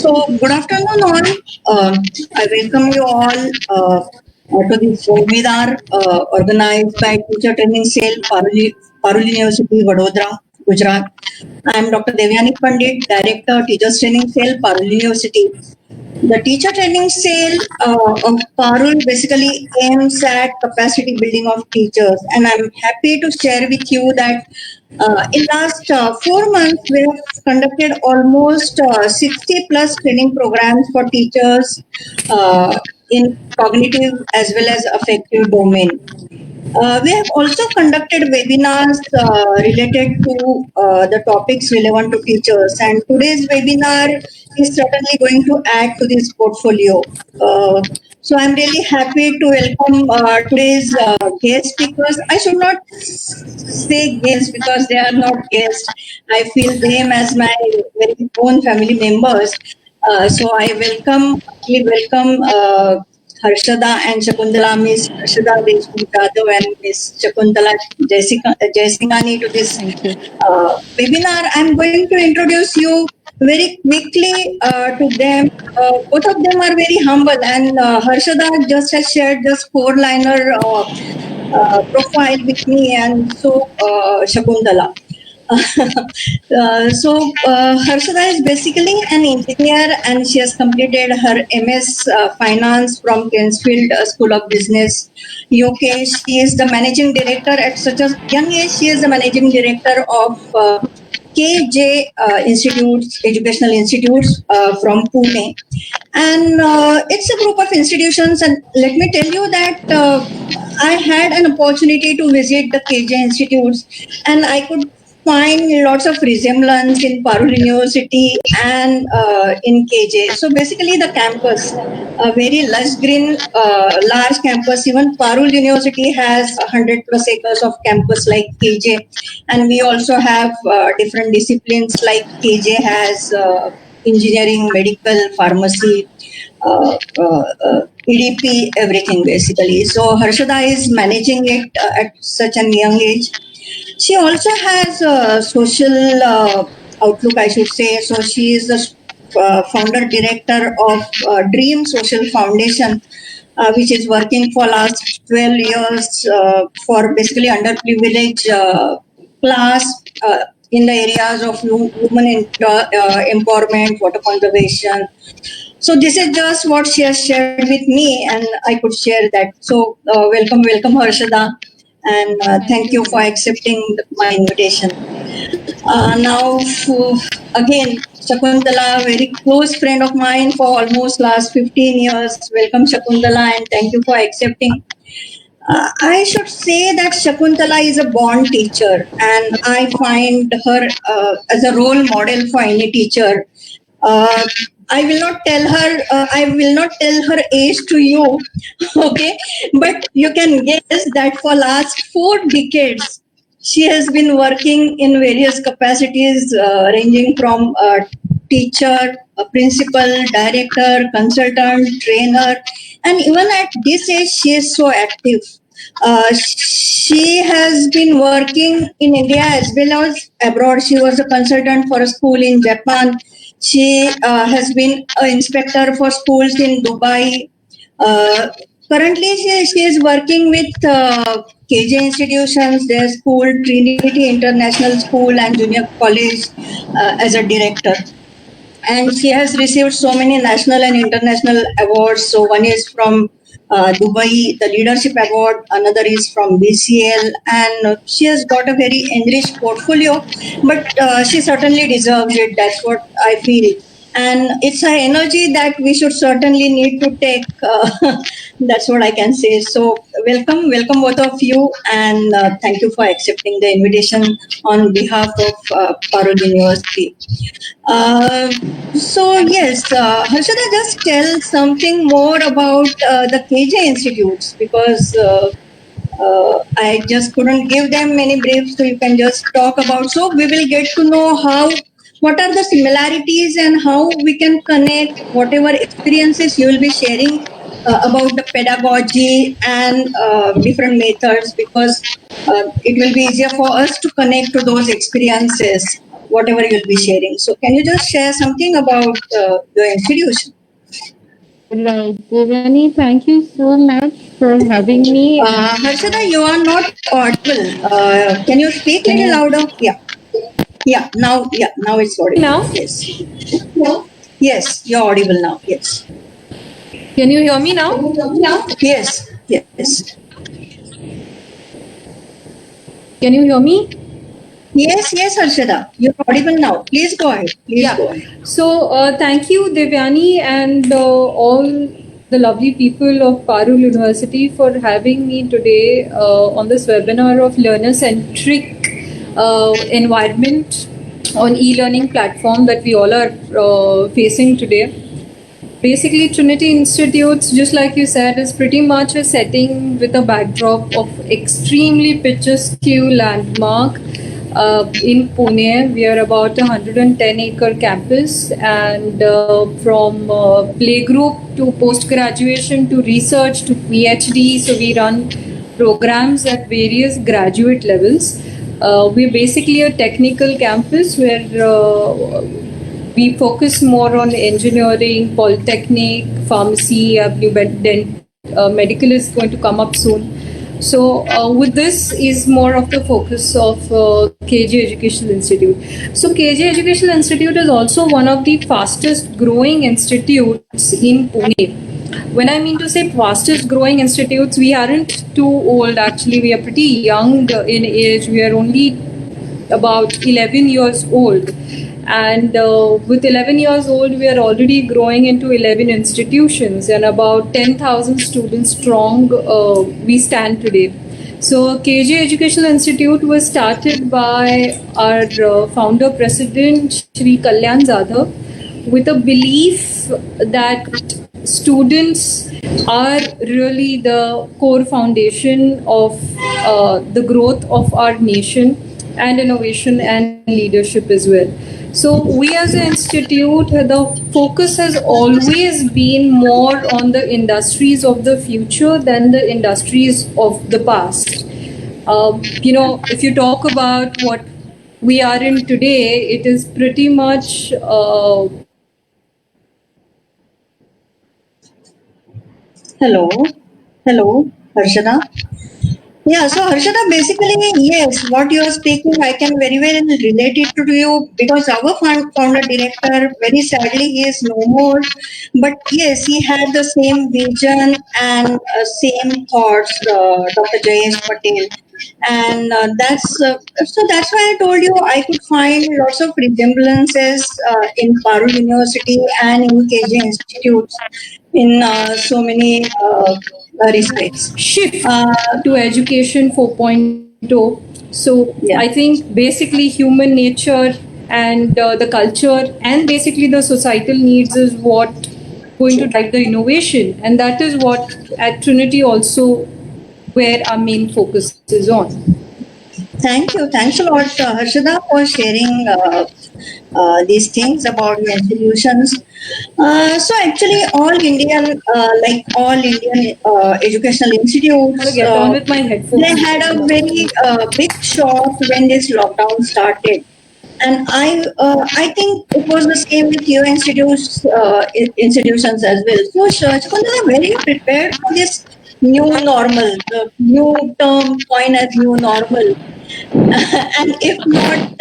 Good afternoon, all. I welcome you all to this webinar organized by Teacher Training Cell, Parul University, Vadodara, Gujarat. I am Dr. Devyani Pandit, Director, Teachers Training Cell, Parul University. The teacher training cell of Parul basically aims at capacity building of teachers, and I'm happy to share with you that in last 4 months we have conducted almost 60 plus training programs for teachers in cognitive as well as affective domain. We have also conducted webinars related to the topics relevant to teachers, and today's webinar is certainly going to add to this portfolio. So I'm really happy to welcome today's guest speakers. I should not say guests because they are not guests. I feel them as my very own family members. So we welcome Harshada and Shakuntala, Miss Harshada Deshmukh Jadhav and Miss Shakuntala Jaisinghani to this Thank you. webinar. I'm going to introduce you very quickly to them. Both of them are very humble, and Harshada just has shared just four-liner profile with me, and so Shakuntala. Harshada is basically an engineer and she has completed her MS Finance from Cransfield School of Business, UK. She is the managing director at such a young age. She is the managing director of KJ Institutes, Educational Institutes from Pune. And it's a group of institutions. And let me tell you that I had an opportunity to visit the KJ Institutes and I could find lots of resemblance in Parul University and in KJ. So basically the campus, a very lush green, large campus. Even Parul University has 100 plus acres of campus like KJ. And we also have different disciplines like KJ has engineering, medical, pharmacy, EDP, everything basically. So Harshada is managing it at such a young age. She also has a social outlook, I should say. So she is the founder director of Dream Social Foundation, which is working for last 12 years for basically underprivileged class in the areas of women empowerment, water conservation. So this is just what she has shared with me, and I could share that. So welcome, Harshada, and thank you for accepting my invitation. Now, again, Shakuntala, very close friend of mine for almost last 15 years. Welcome, Shakuntala, and thank you for accepting. I should say that Shakuntala is a born teacher, and I find her as a role model for any teacher. Uh, I will not tell her. I will not tell her age to you, okay? But you can guess that for last 4 decades, she has been working in various capacities, ranging from teacher, principal, director, consultant, trainer, and even at this age, she is so active. She has been working in India as well as abroad. She was a consultant for a school in Japan. She has been an inspector for schools in Dubai. Uh, Currently, she is working with KJ institutions, their school, Trinity International School, and Junior College as a director. And she has received so many national and international awards. So one is from Dubai, the Leadership Award. Another is from BCL, and she has got a very enriched portfolio. But she certainly deserves it. That's what I feel. And it's an energy that we should certainly need to take. That's what I can say. So welcome both of you, and thank you for accepting the invitation on behalf of Parul University. Uh, so yes, Harshada, just tell something more about the KJ institutes because I just couldn't give them many briefs, so you can just talk about. So we will get to know what are the similarities and how we can connect whatever experiences you will be sharing about the pedagogy and different methods because it will be easier for us to connect to those experiences. whatever you'll be sharing. So can you just share something about your institution? Right, Devyani, thank you so much for having me. Harshada, you are not audible. Can you speak a Can little you louder? Yeah, now it's audible. now? Yes. Yes, you're audible now. Yes. Can you hear me now? Yes. Can you hear me? Yes, Harshada. You're audible now. Please go ahead. Yeah. So thank you, Devyani, and all the lovely people of Parul University for having me today on this webinar of learner-centric environment on e-learning platform that we all are facing today. Basically, Trinity Institutes, just like you said, is pretty much a setting with a backdrop of extremely picturesque landmark in Pune. We are about 110-acre campus, and from playgroup to post-graduation to research to PhD, so we run programs at various graduate levels. We're basically a technical campus where we focus more on engineering, polytechnic, pharmacy, medical is going to come up soon. So with this is more of the focus of KJ Educational Institute. So KJ Educational Institute is also one of the fastest growing institutes in Pune. When I mean to say fastest growing institutes, we aren't too old actually. We are pretty young in age. We are only about 11 years old, and with 11 years old we are already growing into 11 institutions and about 10,000 students strong we stand today. So KJ Educational Institute was started by our founder president Shri Kalyan Zadhav with a belief that students are really the core foundation of the growth of our nation and innovation and leadership as well. So we as an institute, the focus has always been more on the industries of the future than the industries of the past. If you talk about what we are in today, it is pretty much Hello, Harshada. Yeah, so Harshada, basically, yes, what you are speaking, I can very well relate it to you because our founder director, very sadly, he is no more. But yes, he had the same vision and same thoughts, Dr. Jayesh Patel. And that's why I told you I could find lots of resemblances in Parul University and in KJ institutes in so many respects. shift to education 4.0. So Yeah. I think basically human nature and the culture and basically the societal needs is what going to drive the innovation, and that is what at Trinity also where our main focus is on. Thank you. Thanks a lot, Harshada, for sharing these things about the institutions. So actually, all Indian educational institutes, Get on with my headphones. they had a very big shock when this lockdown started. And I think it was the same with your institutions as well. So, Shachkunda are very prepared for this new normal, the new term coined as new normal. And if not,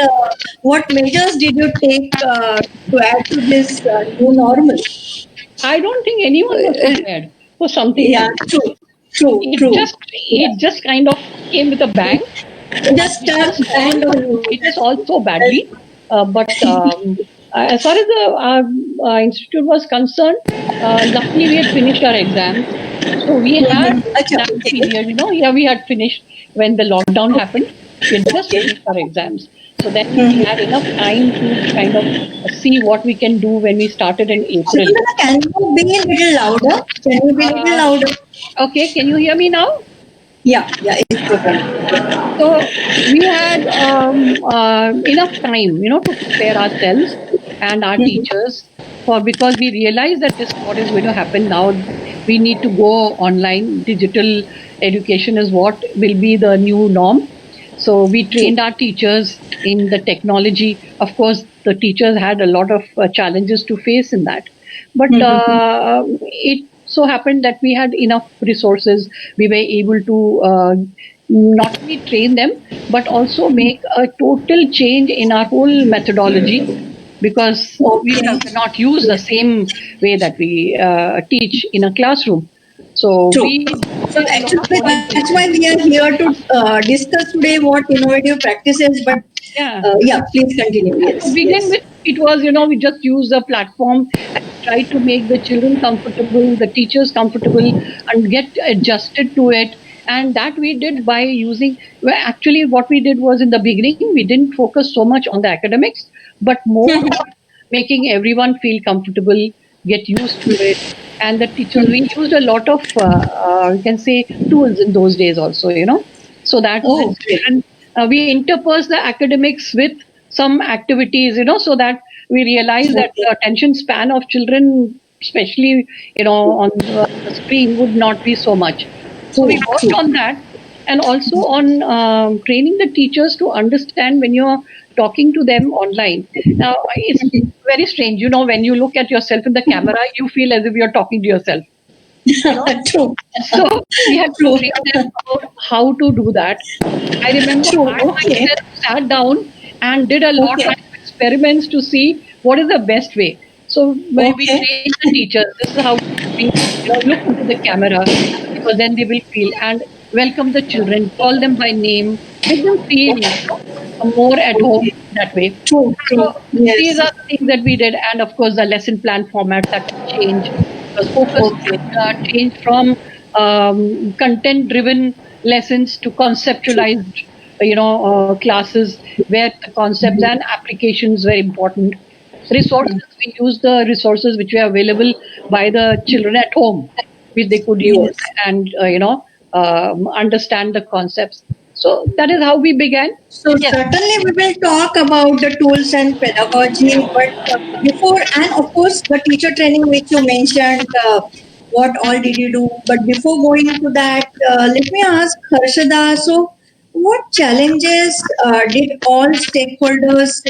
what measures did you take to add to this new normal? I don't think anyone was prepared for something Yeah, like this. true. It just kind of came with a bang. Just It solved so badly. But as far as the institute was concerned, luckily we had finished our exams. So we had that period, we had finished when the lockdown happened. We had just finished our exams. So then we had enough time to kind of see what we can do when we started in April. Can you be a little louder? Can you be a little louder? Okay, can you hear me now? Yeah, it's okay. So we had enough time, to prepare ourselves and our teachers because we realized that this what is going to happen now. We need to go online. Digital education is what will be the new norm. So we trained our teachers in the technology. Of course, the teachers had a lot of challenges to face in that. But it so happened that we had enough resources. We were able to not only train them, but also make a total change in our whole methodology, because we cannot use the same way that we teach in a classroom. So True. we So actually, that's why we are here to discuss today what innovative practices. But yeah. yeah, please continue. Yes. To begin Yes. with, it was, we just used the platform and tried to make the children comfortable, the teachers comfortable, and get adjusted to it. And that we did by using, well, actually, what we did was in the beginning, we didn't focus so much on the academics, but more on making everyone feel comfortable, get used to it. And the teachers, we used a lot of, you can say, tools in those days also, so that Oh, children, we interpose the academics with some activities, so that we realize that the attention span of children, especially, on the screen, would not be so much. So we worked on that, and also on training the teachers to understand when you're talking to them online. Now, it's very strange, when you look at yourself in the camera, you feel as if you're talking to yourself. True. So we had to train them about how to do that. I remember I myself sat down and did a lot of experiments to see what is the best way. So when we train the teachers, this is how we look into the camera, because then they will feel and welcome the children, call them by name, make them feel more at home that way. True. So these are the things that we did, and of course the lesson plan format that changed. Was focused changed from content-driven lessons to conceptualized, classes where the concepts and applications were important. Resources, we use the resources which were available by the children at home, which they could use and understand the concepts. So that is how we began. So certainly we will talk about the tools and pedagogy, but before, and of course the teacher training which you mentioned, what all did you do? But before going to that, let me ask Harshada, so what challenges did all stakeholders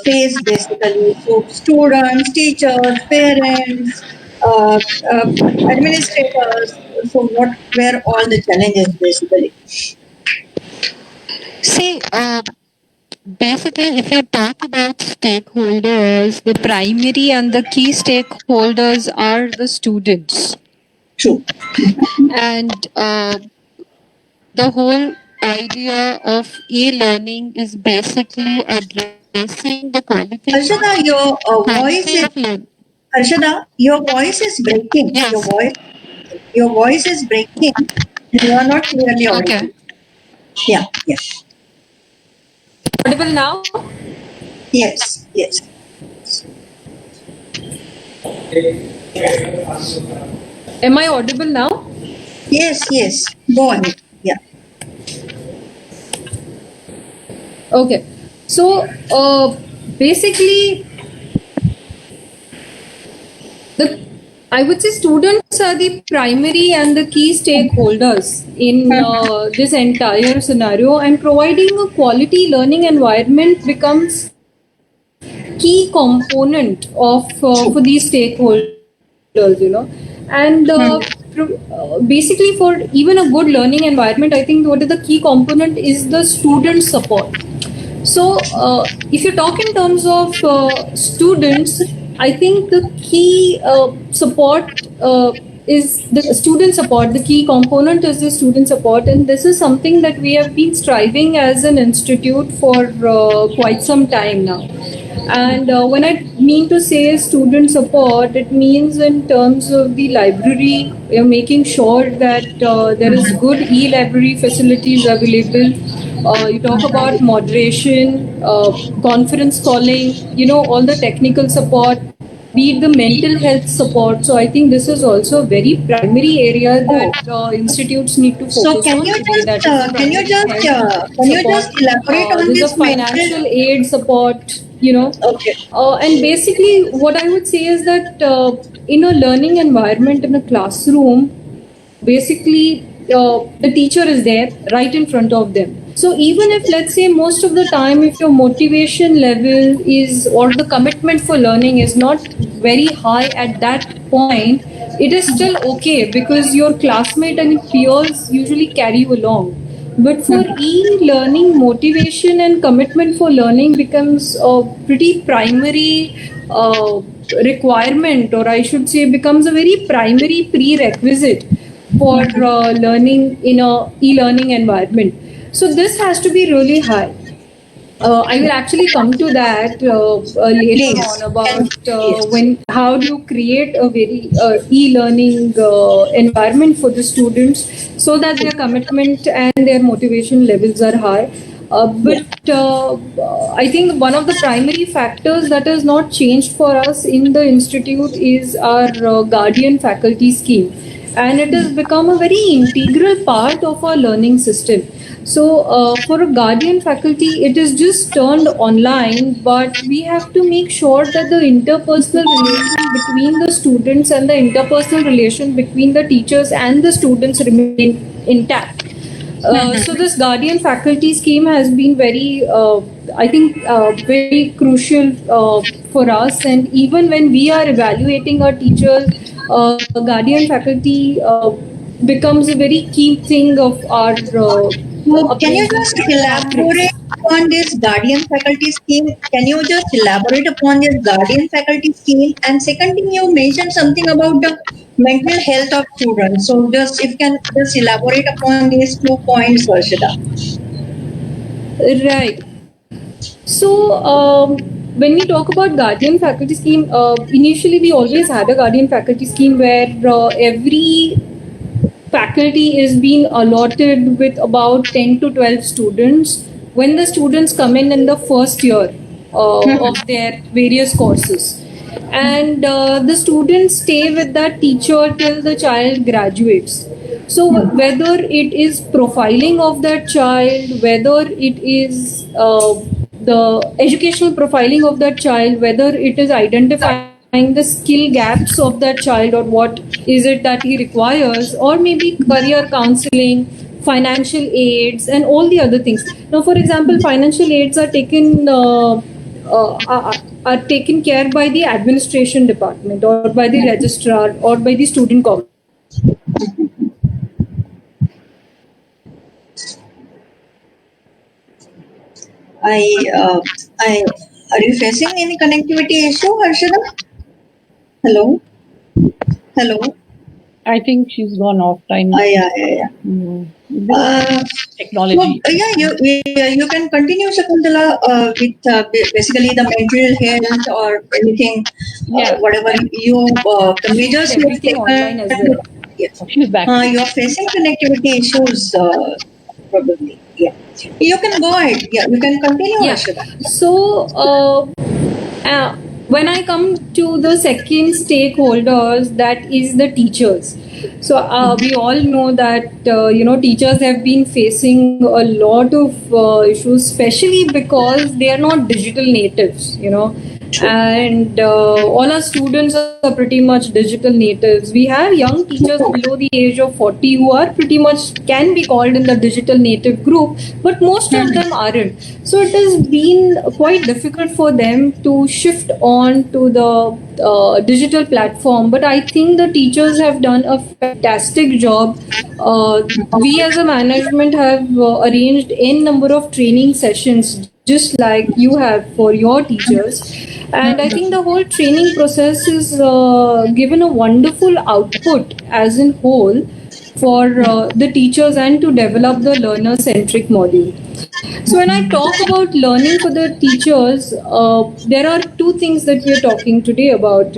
face basically? So students, teachers, parents, administrators, so what were all the challenges basically? See, basically, if you talk about stakeholders, the primary and the key stakeholders are the students. True. And the whole idea of e-learning is basically addressing the quality. Harshada, your voice is breaking. Yes. Your voice is breaking. You are not clearly audible. Okay. Yeah. Audible now? Yes. Am I audible now? Yes. Go on. Yeah. Okay. So basically, I would say students are the primary and the key stakeholders in this entire scenario, and providing a quality learning environment becomes key component of for these stakeholders, and basically for even a good learning environment, I think what is the key component is the student support. So if you talk in terms of students, I think the key support is the student support. The key component is the student support, and this is something that we have been striving as an institute for quite some time now. And when I mean to say student support, it means in terms of the library, we are making sure that there is good e-library facilities available. You talk about moderation, conference calling, all the technical support, be it the mental health support. So I think this is also a very primary area that institutes need to focus So can on. you That just is primary health support. elaborate on There's this a financial aid support, Okay. and basically what I would say is that in a learning environment, in a classroom, basically the teacher is there right in front of them. So even if, let's say, most of the time, if your motivation level is, or the commitment for learning is not very high at that point, it is still okay because your classmate and peers usually carry you along. But for e-learning, motivation and commitment for learning becomes a pretty primary requirement, or I should say, becomes a very primary prerequisite for learning in a e-learning environment. So this has to be really high. I will actually come to that later Please. on about Yes. how do you create a very e-learning environment for the students so that their commitment and their motivation levels are high. But I think one of the primary factors that has not changed for us in the institute is our guardian faculty scheme, and it has become a very integral part of our learning system. So for a guardian faculty, it is just turned online, but we have to make sure that the interpersonal relation between the students and the interpersonal relation between the teachers and the students remain intact. So this guardian faculty scheme has been very, I think, very crucial for us. And even when we are evaluating our teachers, guardian faculty becomes a very key thing of our. Can you just elaborate upon this guardian faculty scheme? Can you just elaborate upon this guardian faculty scheme? And second thing, you mentioned something about the mental health of students. So just if you can just elaborate upon these 2 points, Harshada. Right. So, when we talk about guardian faculty scheme, initially we always had a guardian faculty scheme where every faculty is being allotted with about 10 to 12 students when the students come in the first year of their various courses. And the students stay with that teacher till the child graduates. So whether it is profiling of that child, whether it is the educational profiling of that child, whether it is identifying the skill gaps of that child or what is it that he requires, or maybe career counseling, financial aids, and all the other things. Now, for example, financial aids are taken care by the administration department or by the registrar or by the student committee. Are you facing any connectivity issue, Harshada? Hello? Hello? I think she's gone offline. Yeah. Technology. You can continue, Shakuntala, with basically the mental health or anything, whatever the measures you have Everything online as well. Yes. She's back. You're facing connectivity issues, probably. Yeah. You can go ahead. Yeah, you can continue, Harshada. So, when I come to the second stakeholders, that is the teachers. So we all know that teachers have been facing a lot of issues, especially because they are not digital natives. And all our students are pretty much digital natives. We have young teachers below the age of 40 who are pretty much can be called in the digital native group, but most of them aren't. So it has been quite difficult for them to shift on to the digital platform. But I think the teachers have done a fantastic job. We as a management have arranged n number of training sessions, just like you have for your teachers. And I think the whole training process is given a wonderful output as in whole for the teachers and to develop the learner-centric module. So when I talk about learning for the teachers, there are two things that we are talking today about.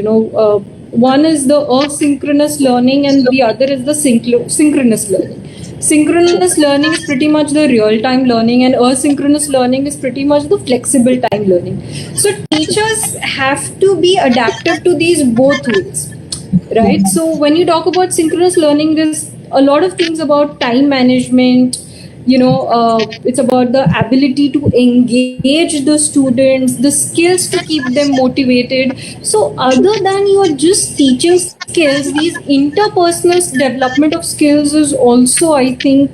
One is the asynchronous learning and the other is the synchronous learning. Synchronous learning is pretty much the real-time learning and asynchronous learning is pretty much the flexible time learning. So teachers have to be adaptive to these both ways, right? So when you talk about synchronous learning, there's a lot of things about time management. It's about the ability to engage the students, the skills to keep them motivated. So other than you are just teaching skills, these interpersonal development of skills is also, I think,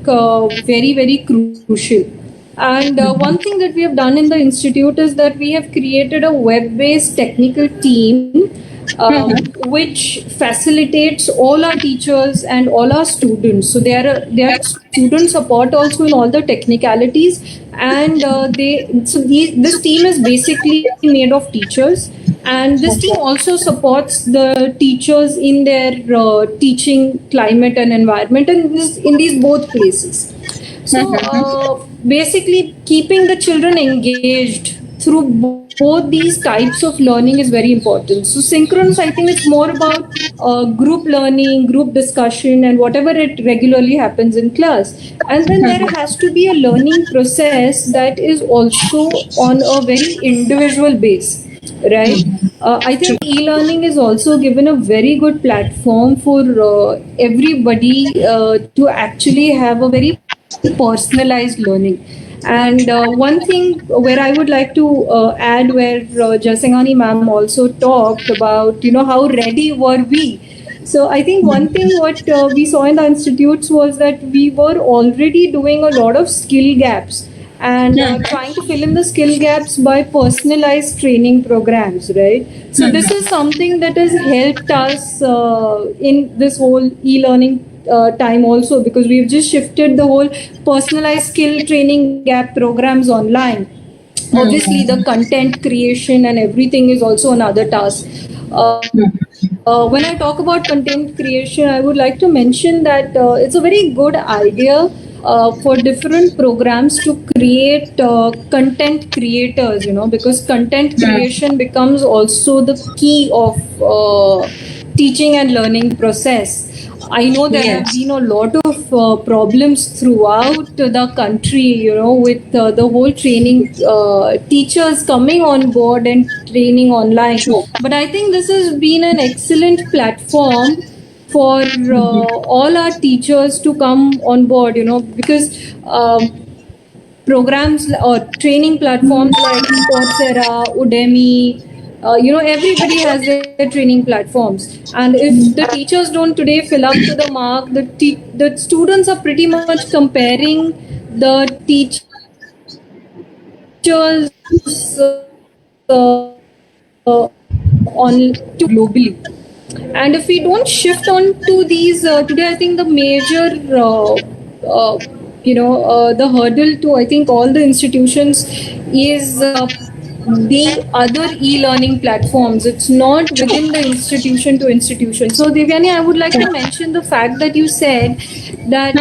very, very crucial. And one thing that we have done in the institute is that we have created a web-based technical team which facilitates all our teachers and all our students. So they are student support also in all the technicalities, and this team is basically made of teachers, and this team also supports the teachers in their teaching climate and environment, and in these both places. So basically, keeping the children engaged through both these types of learning is very important. So synchronous, I think it's more about group learning, group discussion, and whatever it regularly happens in class. And then there has to be a learning process that is also on a very individual base, right? I think e-learning is also given a very good platform for everybody to actually have a very personalized learning. And one thing where I would like to add, where Jalsinghani ma'am also talked about, how ready were we? So I think one thing what we saw in the institutes was that we were already doing a lot of skill gaps, and trying to fill in the skill gaps by personalized training programs, right? So this is something that has helped us in this whole e-learning time also, because we've just shifted the whole personalized skill training gap programs online. Obviously the content creation and everything is also another task. When I talk about content creation, I would like to mention that it's a very good idea for different programs to create content creators, because content creation becomes also the key of teaching and learning process. I know there have been a lot of problems throughout the country, with the whole training, teachers coming on board and training online. But I think this has been an excellent platform for all our teachers to come on board, because programs or training platforms like Coursera, Udemy, everybody has their training platforms, and if the teachers don't today fill up to the mark, the students are pretty much comparing the teachers on to globally. And if we don't shift on to these today, I think the major the hurdle to, I think, all the institutions is the other e-learning platforms. It's not within the institution to institution. So Devyani, I would like to mention the fact that you said that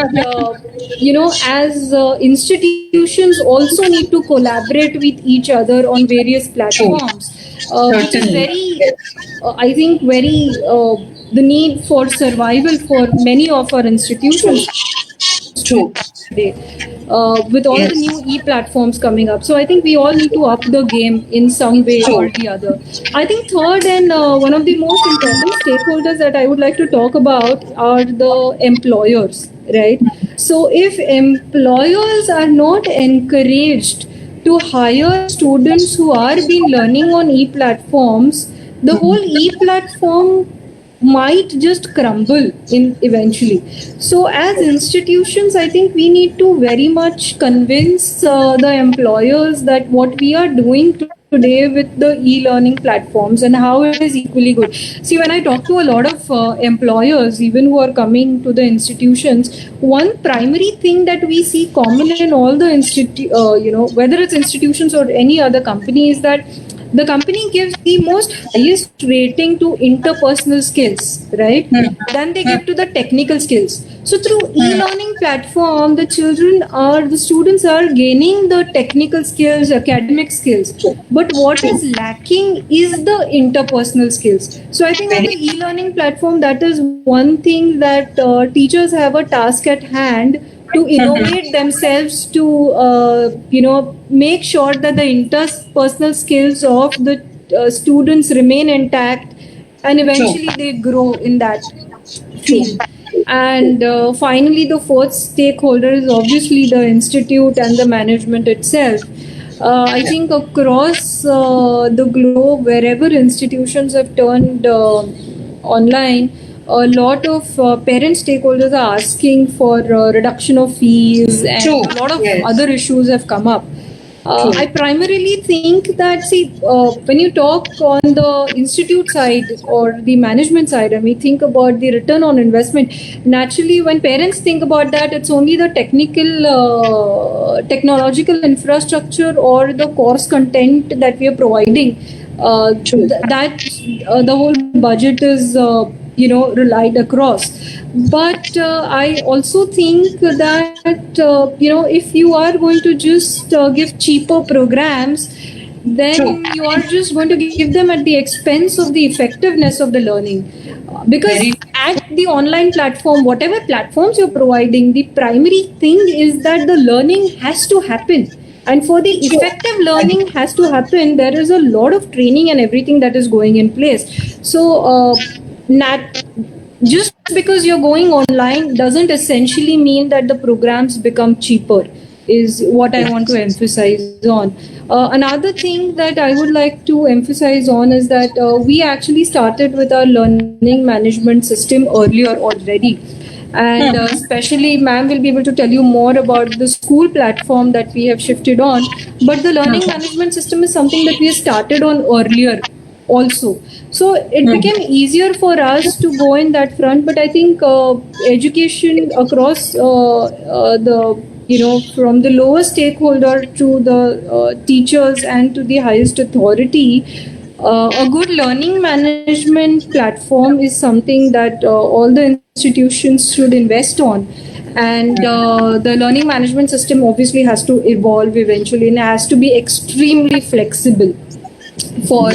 as institutions also need to collaborate with each other on various platforms, which is very I think very the need for survival for many of our institutions today, with all the new e-platforms coming up. So I think we all need to up the game in some way or the other. I think third and one of the most important stakeholders that I would like to talk about are the employers, right? So if employers are not encouraged to hire students who are been learning on e-platforms, the whole e-platform might just crumble in eventually. So as institutions, I think we need to very much convince the employers that what we are doing today with the e-learning platforms and how it is equally good. See, when I talk to a lot of employers, even who are coming to the institutions, one primary thing that we see common in all the whether it's institutions or any other company, is that the company gives the most highest rating to interpersonal skills, right? Then they give to the technical skills. So through e-learning platform, the students are gaining the technical skills, academic skills. But what is lacking is the interpersonal skills. So I think on the e-learning platform, that is one thing that teachers have a task at hand to innovate themselves, to make sure that the interpersonal skills of the students remain intact, and eventually they grow in that field. And finally, the fourth stakeholder is obviously the institute and the management itself. I think across the globe, wherever institutions have turned online, a lot of parent stakeholders are asking for reduction of fees, and True. a lot of Yes. other issues have come up. True. I primarily think that, see, when you talk on the institute side or the management side, and we think about the return on investment, naturally, when parents think about that, it's only the technological infrastructure or the course content that we are providing. True. The whole budget is, relied across. But I also think that, if you are going to just give cheaper programs, then True. you are just going to give them at the expense of the effectiveness of the learning. Because Very- at the online platform, whatever platforms you're providing, the primary thing is that the learning has to happen. And for the effective learning has to happen, there is a lot of training and everything that is going in place. So, just because you're going online doesn't essentially mean that the programs become cheaper, is what I want to emphasize on. Another thing that I would like to emphasize on is that we actually started with our learning management system earlier already. And especially, ma'am will be able to tell you more about the school platform that we have shifted on. But the learning management system is something that we started on earlier also. So it became easier for us to go in that front. But I think education across the, from the lower stakeholder to the teachers and to the highest authority, a good learning management platform is something that all the institutions should invest on. And the learning management system obviously has to evolve eventually, and has to be extremely flexible for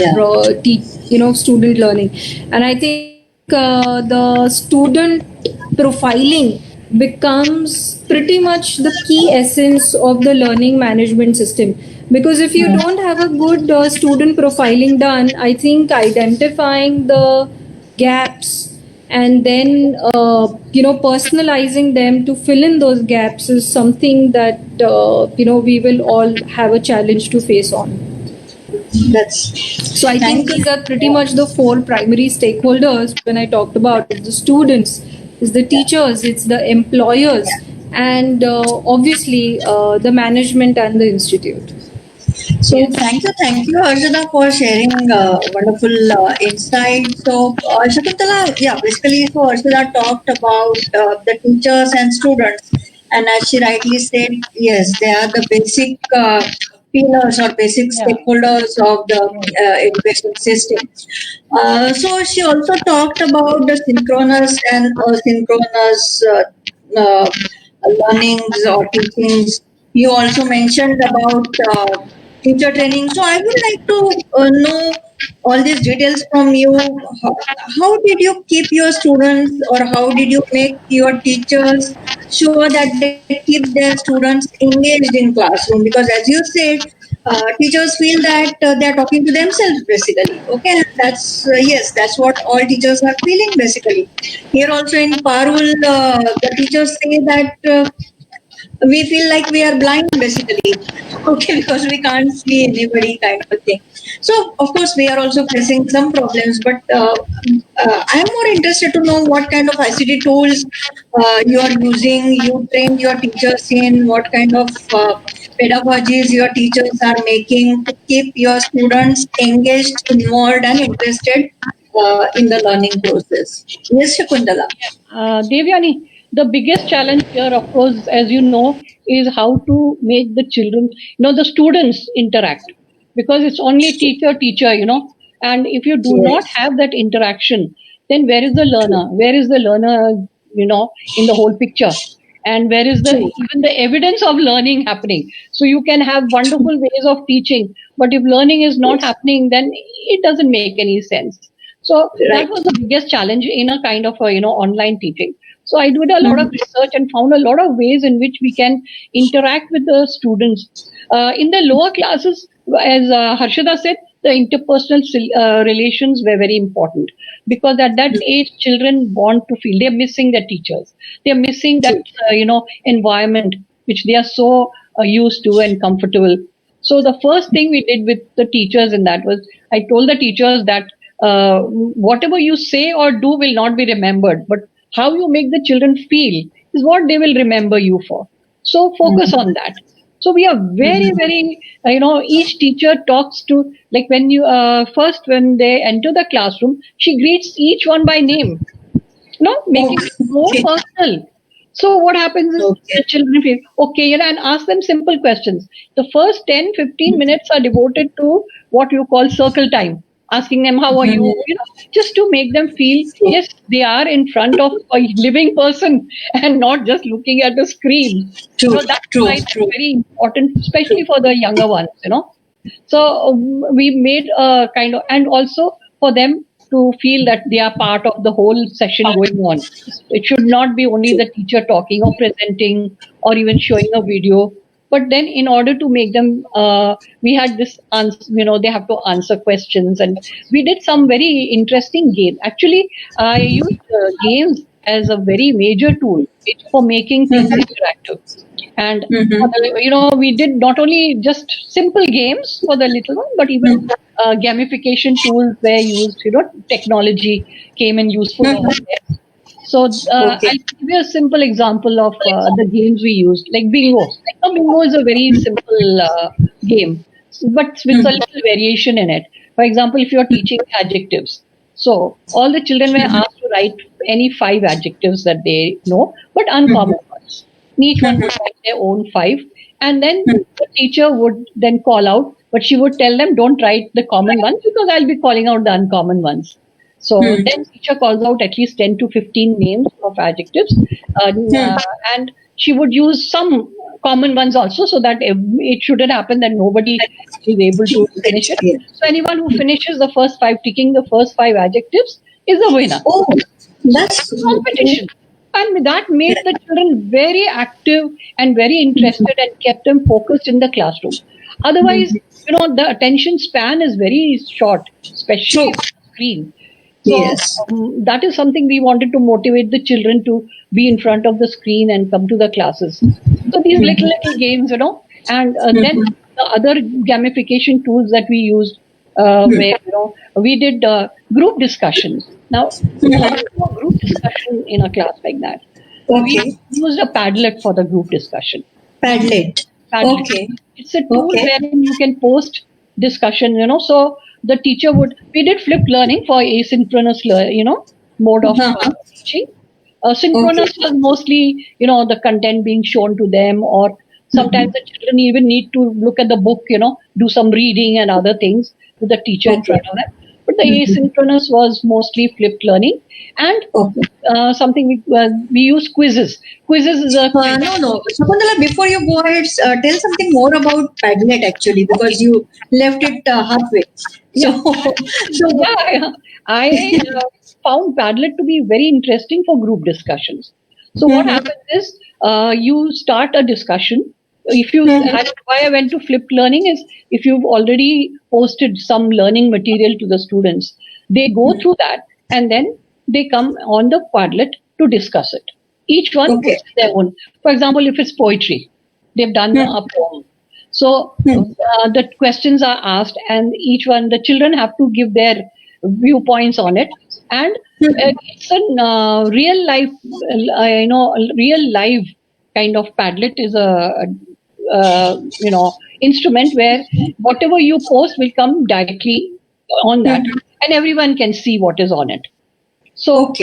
student learning. And I think the student profiling becomes pretty much the key essence of the learning management system, because if you don't have a good student profiling done, I think identifying the gaps and then personalizing them to fill in those gaps is something that we will all have a challenge to face on. That's So I think these are pretty much the four primary stakeholders when I talked about it. The students, it's the teachers, it's the employers, and obviously the management and the institute. So thank you, Arjuna, for sharing wonderful insight. So Shakuntala, yeah, basically, so Arjuna talked about the teachers and students, and as she rightly said, yes, they are the basic pillars or basic stakeholders of the education system. So she also talked about the synchronous and asynchronous learnings or teachings. You also mentioned about teacher training. So I would like to know all these details from you. How did you keep your students, or how did you make your teachers sure that they keep their students engaged in classroom? Because as you said, teachers feel that they are talking to themselves basically. Okay, that's yes, that's what all teachers are feeling basically. Here also in Parul, the teachers say that. We feel like we are blind basically, okay, because we can't see anybody kind of thing. So of course we are also facing some problems, but I'm more interested to know what kind of ICT tools you are using, you train your teachers in, what kind of pedagogies your teachers are making to keep your students engaged, involved and interested in the learning process. Yes, Shakuntala. Devyani, the biggest challenge here, of course, as you know, is how to make the children, the students interact, because it's only teacher, and if you do not have that interaction, then where is the learner? Where is the learner, in the whole picture? And where is even the evidence of learning happening? So you can have wonderful ways of teaching, but if learning is not happening, then it doesn't make any sense. So that was the biggest challenge in a kind of online teaching. So I did a lot of research and found a lot of ways in which we can interact with the students. In the lower classes, as Harshada said, the interpersonal relations were very important, because at that age, children want to feel they're missing their teachers. They're missing that, environment which they are so used to and comfortable. So the first thing we did with the teachers in that was, I told the teachers that whatever you say or do will not be remembered, but how you make the children feel is what they will remember you for. So focus on that. So we are very, very, each teacher talks to, like when you, first when they enter the classroom, she greets each one by name, making it more personal. So what happens is the children feel, okay, and ask them simple questions. The first 10-15 minutes are devoted to what you call circle time, asking them, how are you, just to make them feel, yes, they are in front of a living person and not just looking at the screen. That's why it's very important, especially for the younger ones, So we made a kind of, and also for them to feel that they are part of the whole session going on. It should not be only the teacher talking or presenting or even showing a video. But then in order to make them, we had this, they have to answer questions. And we did some very interesting games. Actually, I used games as a very major tool for making things interactive. And, we did not only just simple games for the little one, but even gamification tools were used, technology came in useful over there. So I'll give you a simple example of the games we used, like bingo. Now, bingo is a very simple game, but with a little variation in it. For example, if you're teaching adjectives, so all the children were asked to write any 5 adjectives that they know, but uncommon ones. Each one would write their own 5, and then the teacher would then call out, but she would tell them, don't write the common ones because I'll be calling out the uncommon ones. So then teacher calls out at least 10 to 15 names of adjectives, and she would use some common ones also, so that it shouldn't happen that nobody is able to finish it. So anyone who finishes the first 5, ticking the first 5 adjectives, is the winner. Oh, that's competition. And that made the children very active and very interested and kept them focused in the classroom. Otherwise, the attention span is very short, especially on the screen. So that is something we wanted to motivate the children to be in front of the screen and come to the classes. So these little games, and then the other gamification tools that we used, where we did group discussions. Now, a group discussion in a class like that. We used a Padlet for the group discussion. Padlet. Okay. It's a tool wherein you can post discussion, so the teacher we did flipped learning for asynchronous, mode of teaching. Synchronous was mostly, the content being shown to them, or sometimes the children even need to look at the book, do some reading and other things with the teacher in front of them. But the asynchronous was mostly flipped learning, and something we use quizzes. Quizzes is a no. Shakuntala, before you go ahead, tell something more about Padlet actually, because you left it halfway. I found Padlet to be very interesting for group discussions. So what happens is you start a discussion. If you, why I went to flipped learning is, if you've already posted some learning material to the students, they go through that and then they come on the Padlet to discuss it. Each one puts their own. For example, if it's poetry, they've done a poem. So the questions are asked, and each one, the children have to give their viewpoints on it. And it's a real life, real live kind of Padlet is a instrument where whatever you post will come directly on that, and everyone can see what is on it. So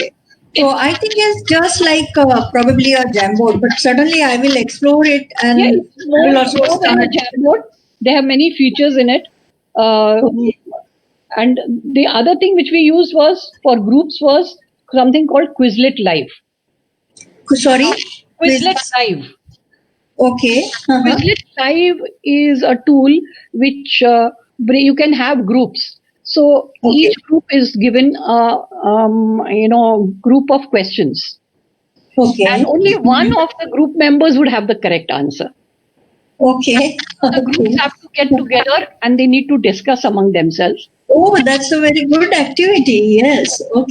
so I think it's just like probably a Jamboard, but certainly I will explore it, and will also start a Jamboard. They have many features in it. And the other thing which we used was for groups was something called Quizlet Live. Sorry? Quizlet Live. Okay. Quizlet Live is a tool which you can have groups. So each group is given a group of questions. And only one of the group members would have the correct answer. The groups have to get together and they need to discuss among themselves. Oh, that's a very good activity. Yes. But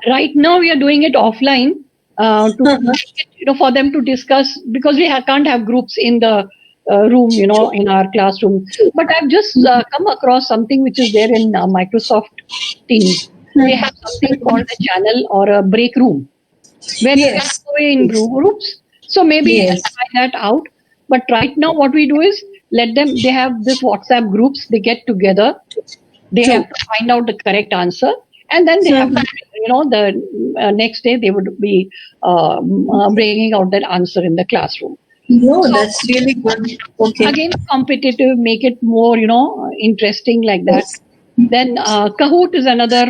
right now we are doing it offline for them to discuss, because we can't have groups in the room, in our classroom. But I've just come across something which is there in Microsoft Teams. They have something called a channel or a break room where you can Yes. go in groups. So maybe Yes. try that out. But right now, what we do is let them. They have this WhatsApp groups. They get together. They True. have to find out the correct answer, and then they have to, the next day they would be bringing out that answer in the classroom. No, So that's really good. Okay. again, competitive, make it more, interesting like that. Yes. Then Kahoot is another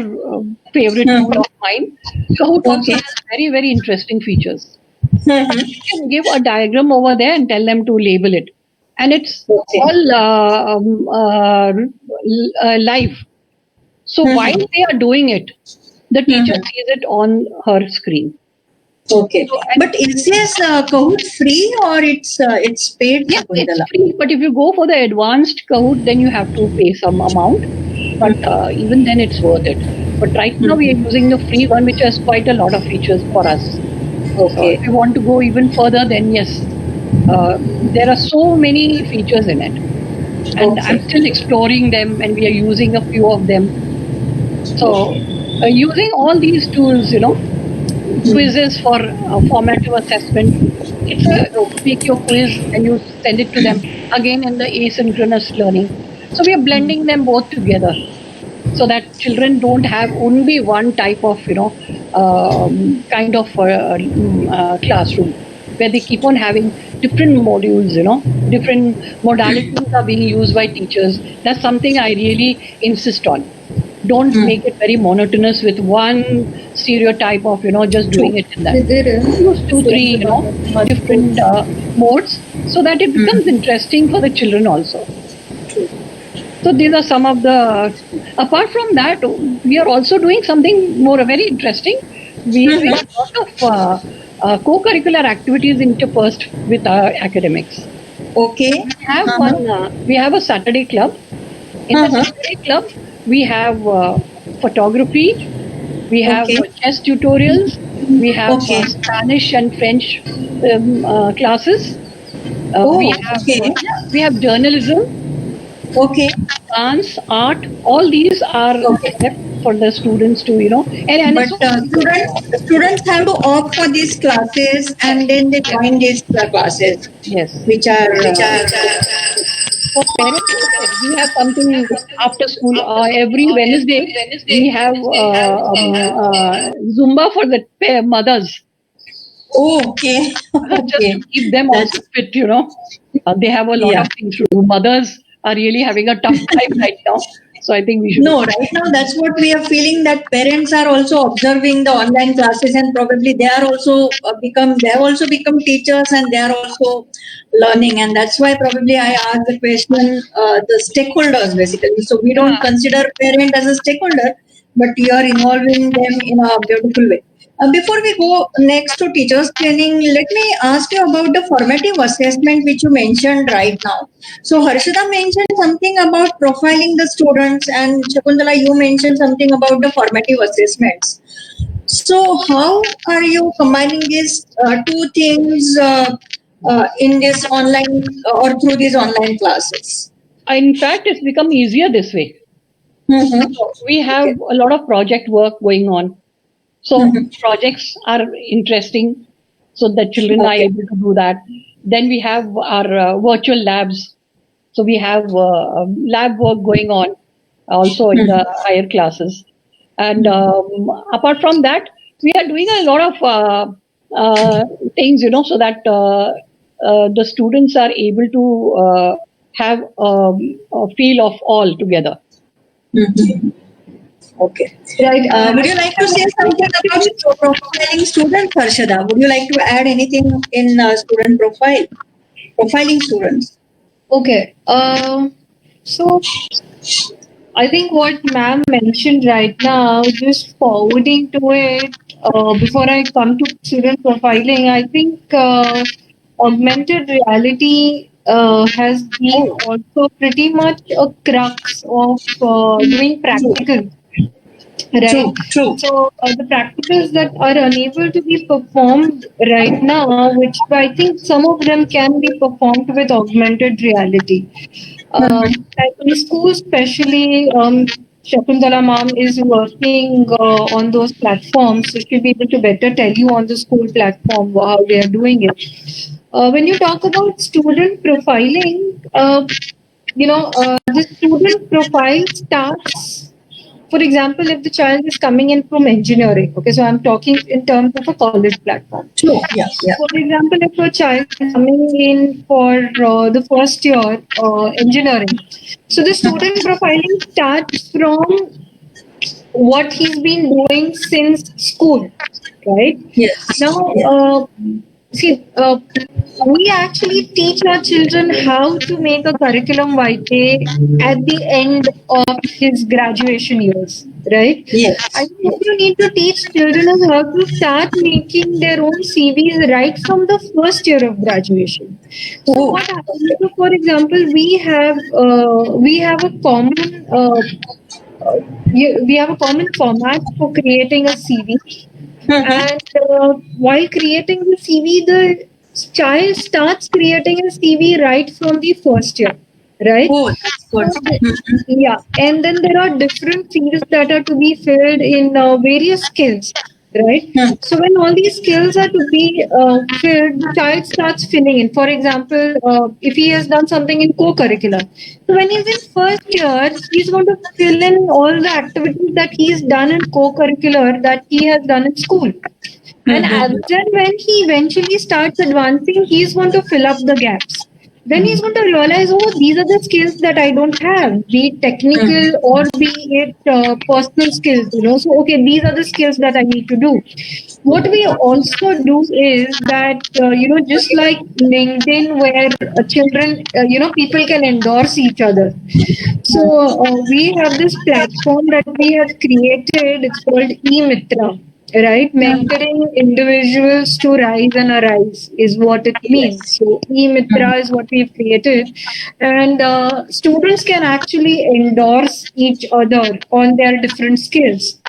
favorite tool of mine. Kahoot also Okay. has very, very interesting features. Mhm. You can give a diagram over there and tell them to label it. And it's Okay. all live. So while they are doing it, the teacher sees it on her screen. Okay. So, and But is this Kahoot free or it's paid, yes, it's Shakuntala? free. But if you go for the advanced Kahoot, then you have to pay some amount. But even then, it's worth it. But right now, we are using the free one, which has quite a lot of features for us. So Okay. if you want to go even further, then yes, there are so many features in it. And I'm still exploring them, and we are using a few of them. So, using all these tools, quizzes for formative assessment. It's take your quiz and you send it to them again in the asynchronous learning. So we are blending them both together so that children don't have only one type of kind of classroom where they keep on having different modules, different modalities are being used by teachers. That's something I really insist on. Don't make it very monotonous with one stereotype of just doing it in that. Use 2-3 different modes so that it becomes interesting for the children also. So these are some of the. Apart from that, we are also doing something more very interesting. We have a lot of co-curricular activities interspersed with our academics. Okay. We have one. We have a Saturday club. In the Saturday club, we have photography. We have Okay. chess tutorials. We have Okay. Spanish and French classes. Oh, Yeah, we have journalism, Okay. dance, art. All these are there for the students to and But it's so students have to opt for these classes and then they join these classes, yes. which are For parents, we have something after school. Every Wednesday, we have Zumba for the mothers. okay. Just Okay. to keep them also That's fit, they have a lot Yeah. of things to do. Mothers are really having a tough time right now. So I think we should. No, right now that's what we are feeling, that parents are also observing the online classes and probably they are also they have also become teachers and they are also learning, and that's why probably I asked the question, the stakeholders basically. So we don't Yeah. consider parent as a stakeholder, but you are involving them in a beautiful way. Before we go next to teachers training, let me ask you about the formative assessment which you mentioned right now. So Harshada mentioned something about profiling the students, and Shakuntala, you mentioned something about the formative assessments. So how are you combining these two things in this online or through these online classes? In fact, it's become easier this way. Mm-hmm. So we have Okay. a lot of project work going on. So projects are interesting, so the children are Okay. able to do that. Then we have our virtual labs. So we have lab work going on also in the higher classes. And apart from that, we are doing a lot of things, so that the students are able to have a feel of all together. Okay. Right. Would you like to say something about profiling students, Harshada? Would you like to add anything in student profile? Profiling students. Okay. So I think what ma'am mentioned right now, just forwarding to it, before I come to student profiling, I think augmented reality has been also pretty much a crux of doing practical. Right. True, true. So the practicals that are unable to be performed right now, which I think some of them can be performed with augmented reality. Like in school, especially, Shakuntala ma'am is working on those platforms, so she'll be able to better tell you on the school platform how they are doing it. When you talk about student profiling, the student profile starts, for example, if the child is coming in from engineering, okay, so I'm talking in terms of a college platform. True. Yeah, yeah. For example, if a child is coming in for the first year engineering, so the student profiling starts from what he's been doing since school, right? Yes. Now, Yes. see, we actually teach our children how to make a curriculum vitae at the end of his graduation years, right? Yes. I think what you need to teach children is how to start making their own CVs right from the first year of graduation. So Oh. what happens? So for example, we have a common we have a common format for creating a CV. And while creating the CV, the child starts creating a CV right from the first year, right? Oh, that's good. Yeah, and then there are different fields that are to be filled in various skills, right? So when all these skills are to be filled, the child starts filling in. For example, if he has done something in co-curricular, so when he's in first year, he's going to fill in all the activities that he's done in co-curricular that he has done in school. And as and when he eventually starts advancing, he's going to fill up the gaps. Then he's going to realize, oh, these are the skills that I don't have, be it technical or be it personal skills. So okay, these are the skills that I need to do. What we also do is that just like LinkedIn, where children, people can endorse each other. So we have this platform that we have created. It's called eMitra, right? Mentoring individuals to rise and arise is what it means. So eMitra is what we've created, and students can actually endorse each other on their different skills.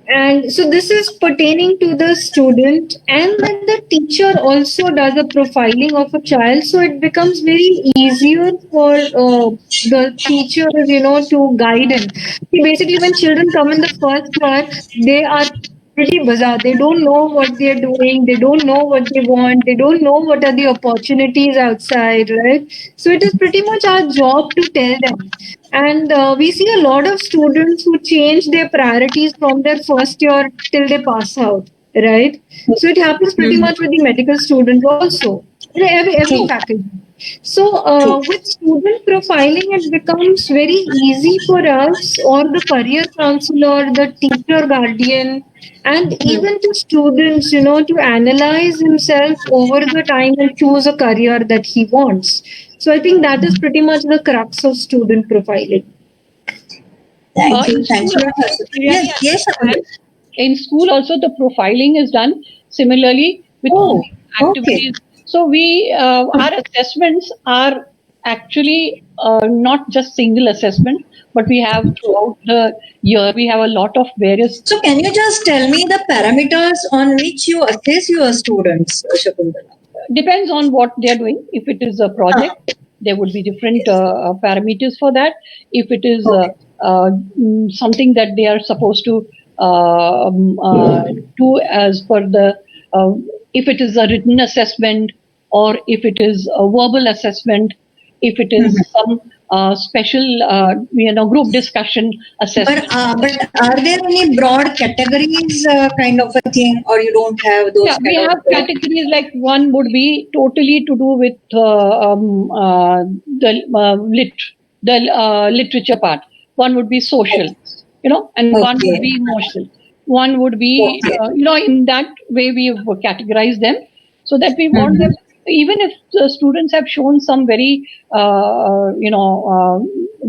And so this is pertaining to the student, and then the teacher also does a profiling of a child, so it becomes very easier for the teacher, to guide him. See, basically, when children come in the first year, they are pretty bizarre. They don't know what they're doing. They don't know what they want. They don't know what are the opportunities outside, right? So it is pretty much our job to tell them. And we see a lot of students who change their priorities from their first year till they pass out, right? So it happens pretty much with the medical students also, every faculty. So with student profiling, it becomes very easy for us or the career counselor, the teacher guardian, and even the students, to analyze himself over the time and choose a career that he wants. So I think that is pretty much the crux of student profiling. Thank you. Thank you. Yes, Yes. in school also the profiling is done similarly with Oh, activities. So our assessments are actually not just single assessment, but we have throughout the year we have a lot of various. So can you just tell me the parameters on which you assess your students, Shakuntala? Depends on what they are doing. If it is a project, there would be different parameters for that. If it is something that they are supposed to do as per the, if it is a written assessment or if it is a verbal assessment, if it is some special, group discussion assessment. But are there any broad categories kind of a thing, or you don't have those? Yeah, we have categories like one would be totally to do with the literature part. One would be social, and one would be emotional. One would be, in that way we have categorized them so that we want them, even if the students have shown some very,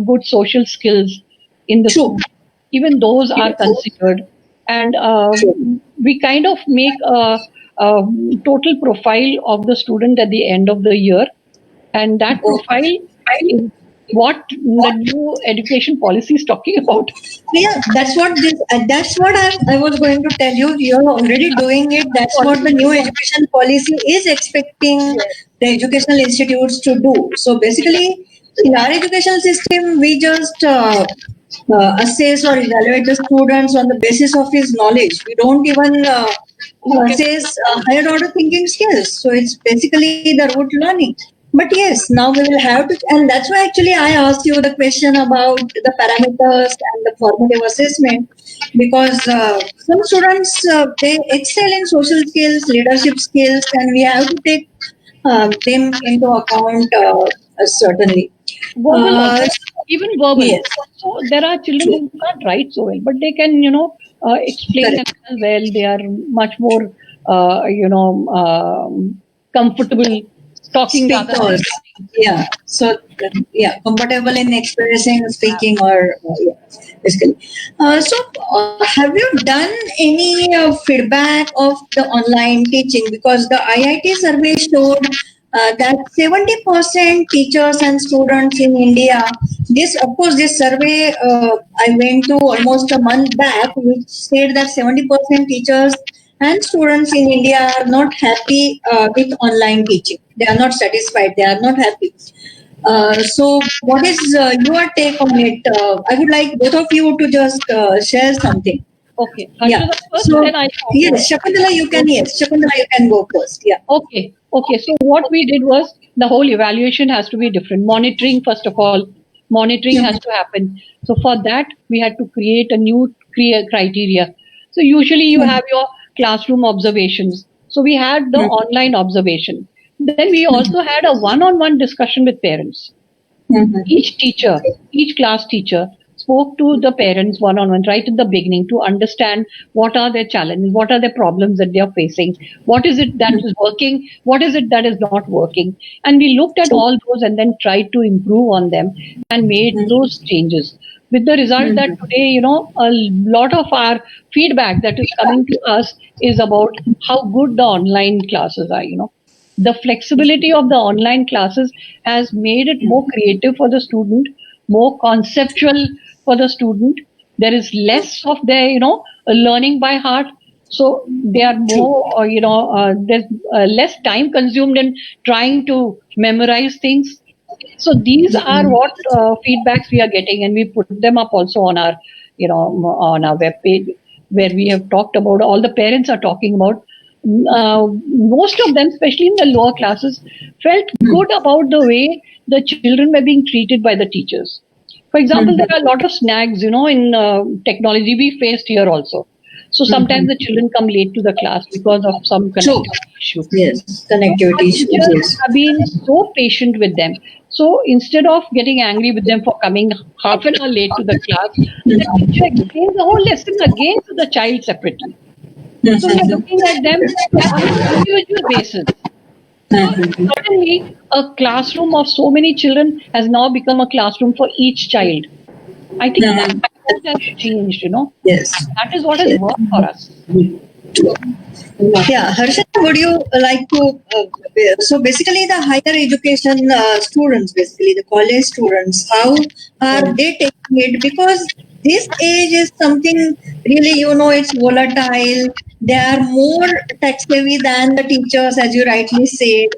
good social skills in the school, even those are considered. And we kind of make a total profile of the student at the end of the year. And that profile what the new education policy is talking about. Yeah, that's what I was going to tell you. You're already doing it. That's what the new education policy is expecting the educational institutes to do. So basically, in our education system, we just assess or evaluate the students on the basis of his knowledge. We don't even assess higher order thinking skills. So it's basically the rote learning. But yes, now we will have to, and that's why actually I asked you the question about the parameters and the formative assessment, because some students they excel in social skills, leadership skills, and we have to take them into account certainly. Verbal also, Uh, even verbal. yes, So there are children who can't write so well, but they can, explain correct. themselves well. They are much more, comfortable talking rather than Speakers, yeah. So yeah, comfortable in expressing, speaking, or yeah, basically. Have you done any feedback of the online teaching? Because the IIT survey showed that 70% teachers and students in India. This, of course, this survey I went to almost a month back, which said that 70% teachers and students in India are not happy with online teaching. They are not satisfied. They are not happy. So, what is your take on it? I would like both of you to just share something. Okay, Yeah. Harshada first, So, then I talk. yes, Shakuntala, you can. Yes, Shakuntala, you can go first. Yeah. Okay, okay. So what we did was the whole evaluation has to be different. Monitoring, first of all, monitoring has to happen. So for that, we had to create a new criteria. So usually you have your classroom observations. So we had the online observation. Then we also had a one-on-one discussion with parents. Each teacher, each class teacher spoke to the parents one on one right in the beginning to understand what are their challenges, what are their problems that they are facing, what is it that is working, what is it that is not working. And we looked at all those and then tried to improve on them and made those changes. With the result that today, a lot of our feedback that is coming to us is about how good the online classes are. The flexibility of the online classes has made it more creative for the student, more conceptual for the student. There is less of their, learning by heart. So they are more, there's less time consumed in trying to memorize things. So these are what feedbacks we are getting, and we put them up also on our, on our web page, where we have talked about. All the parents are talking about. Most of them, especially in the lower classes, felt good about the way the children were being treated by the teachers. For example, there are a lot of snags, in technology we faced here also. So sometimes the children come late to the class because of some connectivity issue. Yes, connectivity issues. Teachers Yes. have been so patient with them. So instead of getting angry with them for coming half an hour late to the class, the teacher explains the whole lesson again to the child separately. So we are looking at them on an individual basis. Suddenly, a classroom of so many children has now become a classroom for each child. I think that has changed, Yes. That is what has worked for us. Yeah, Harshita, would you like to? So basically, the higher education students, basically the college students, how are they taking it? Because this age is something really, it's volatile. They are more tech savvy than the teachers, as you rightly said.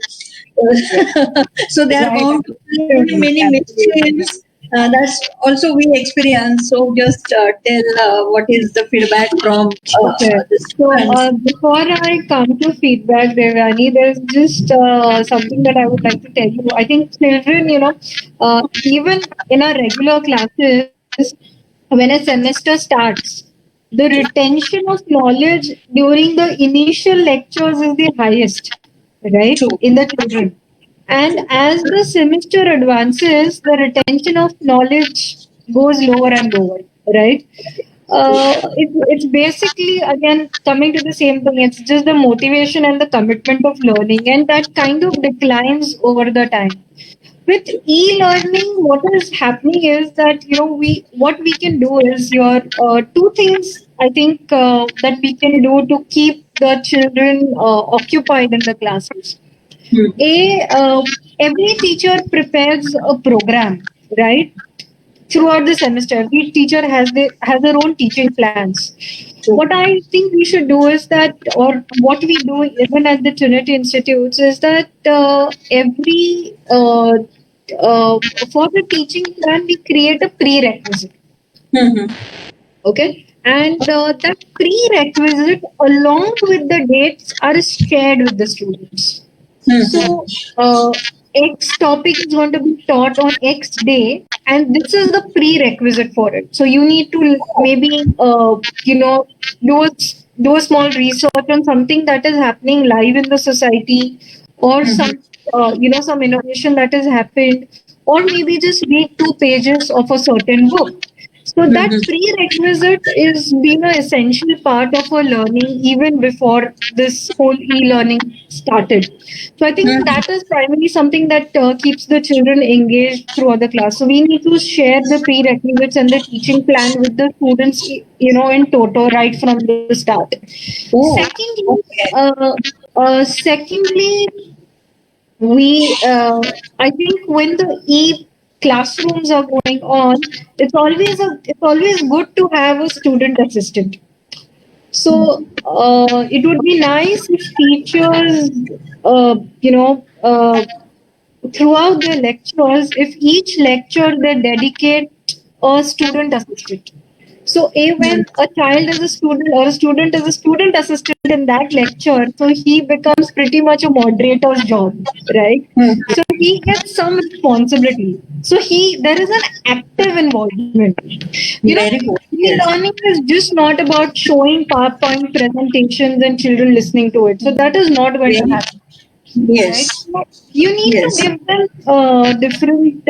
So they are bound to play many mischiefs. That's also we experience. So just tell what is the feedback from Okay. the So students. before I come to feedback, Devani, there's just something that I would like to tell you. I think children, even in our regular classes, when a semester starts, the retention of knowledge during the initial lectures is the highest, right, True. in the children. And as the semester advances, the retention of knowledge goes lower and lower, right? It's basically again coming to the same thing. It's just the motivation and the commitment of learning, and that kind of declines over the time. With e-learning, what is happening is that we what we can do is your two things. I think that we can do to keep the children occupied in the classes. Every teacher prepares a program, right? Throughout the semester, each teacher has their own teaching plans. What I think we should do is that, or what we do even at the Trinity Institutes, is that every for the teaching plan we create a prerequisite. Mhm. Okay, and that prerequisite along with the dates are shared with the students. So, X topic is going to be taught on X day, and this is the prerequisite for it. So, you need to maybe, do a small research on something that is happening live in the society, or some innovation that has happened, or maybe just read 2 pages of a certain book. So that prerequisite is being an essential part of our learning even before this whole e-learning started. So I think that is primarily something that keeps the children engaged throughout the class. So we need to share the prerequisites and the teaching plan with the students, in toto right from the start. Oh, Secondly, okay. secondly, I think when the classrooms are going on, it's always good to have a student assistant. So it would be nice if teachers, uh, you know, uh, throughout their lectures, if each lecture they dedicate a student assistant. So when a child is a student or a student is a student assistant in that lecture, so he becomes pretty much a moderator's job, right? So he gets some responsibility. So there is an active involvement. Very good. Yes. E-learning is just not about showing PowerPoint presentations and children listening to it. So that is not going to Very, happen, right? yes. So you need to Yes. give them different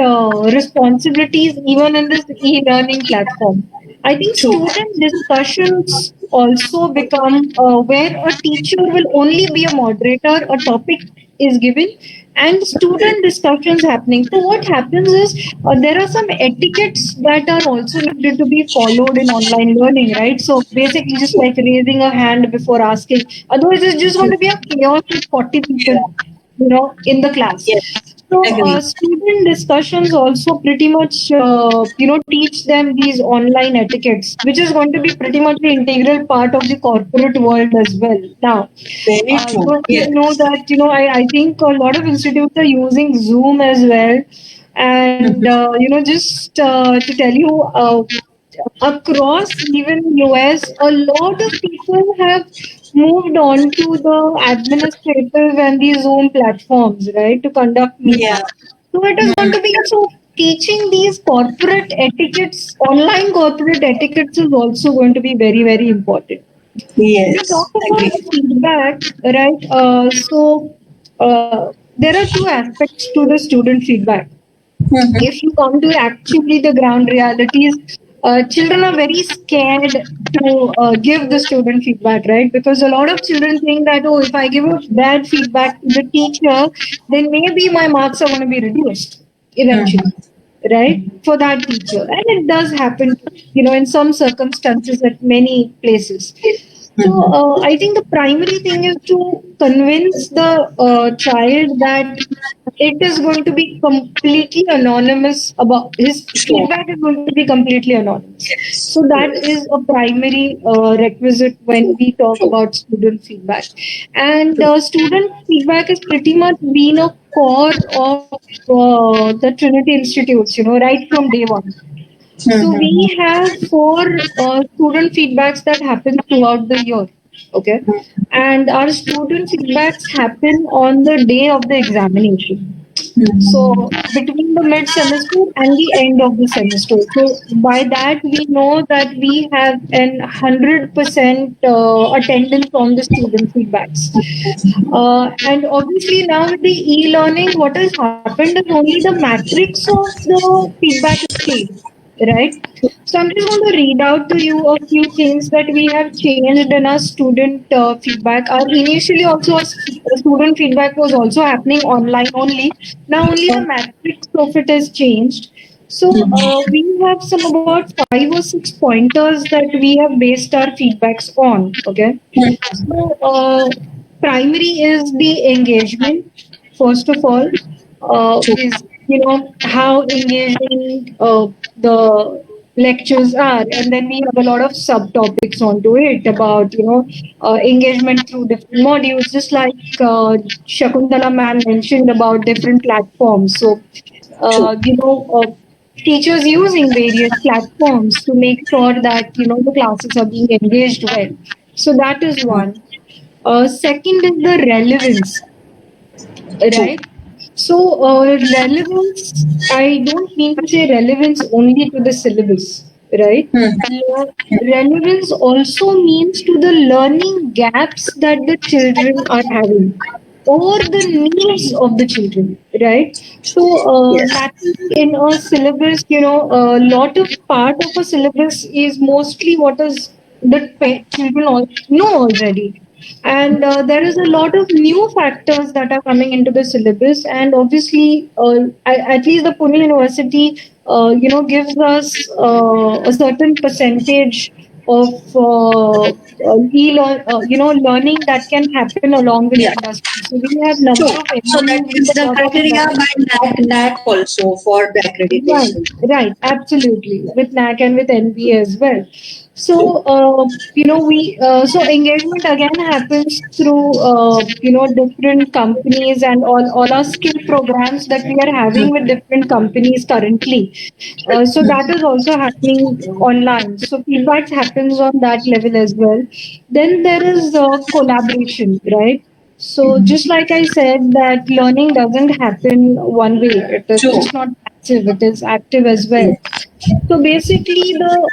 responsibilities even in this e-learning platform. I think True. student discussions also become where a teacher will only be a moderator, a topic is given, and student discussions happening. So what happens is there are some etiquettes that are also needed to be followed in online learning, right? So basically, just like raising a hand before asking. Otherwise, it's just going to be a chaos with 40 people, in the class. Yes. So Agree. student discussions also pretty much, teach them these online etiquettes, which is going to be pretty much the integral part of the corporate world as well. Now, Very true. you Yes. know that, I think a lot of institutes are using Zoom as well. And, just to tell you, across even US, a lot of people have moved on to the administrative and the Zoom platforms, right, to conduct Yeah. meetings. So it is going to be so teaching these corporate etiquettes, online corporate etiquettes is also going to be very, very important. We Yes. talk about Agree. feedback, right? There are two aspects to the student feedback. If you come to actually the ground realities, children are very scared to give the student feedback, right? Because a lot of children think that, oh, if I give a bad feedback to the teacher, then maybe my marks are going to be reduced eventually, right? For that teacher. And it does happen, in some circumstances at many places. So I think the primary thing is to convince the child that it is going to be completely anonymous about his Sure. feedback is going to be completely anonymous. Yes. So that Yes. is a primary requisite when we talk True. about student feedback. And True. student feedback has pretty much been a core of the Trinity Institutes, right from day one. So we have 4 student feedbacks that happen throughout the year. Okay. And our student feedbacks happen on the day of the examination. So between the mid semester and the end of the semester. So by that we know that we have an 100% attendance on the student feedbacks. And obviously now with the e-learning, what has happened is only the matrix of the feedback is changed, right? So I'm just going to read out to you a few things that we have changed in our student feedback. Our initially also student feedback was also happening online only. Now only the matrix of it has changed. So we have some about 5 or 6 pointers that we have based our feedbacks on. Okay. So primary is the engagement. First of all, is how engaging the lectures are, and then we have a lot of subtopics onto it about engagement through different modules, just like Shakuntala ma'am mentioned about different platforms. So teachers using various platforms to make sure that the classes are being engaged well. So that is one. Second is the relevance, right? So relevance, I don't mean to say relevance only to the syllabus, right? Relevance also means to the learning gaps that the children are having or the needs of the children, right? So naturally in a syllabus, a lot of part of a syllabus is mostly what is the children all know already, and there is a lot of new factors that are coming into the syllabus, and obviously at least the Pune University gives us a certain percentage of learning that can happen along with Yeah. industry. So we have number True. of So that MOUs is with a the lot of criteria by NAC also for the Right, accreditation. right, absolutely. With NAC and with NB as well. So, so engagement again happens through, different companies and all our skill programs that we are having with different companies currently. So that is also happening online. So feedback happens on that level as well. Then there is collaboration, right? So just like I said, that learning doesn't happen one way. True. It's not passive; it is active as well. So basically, the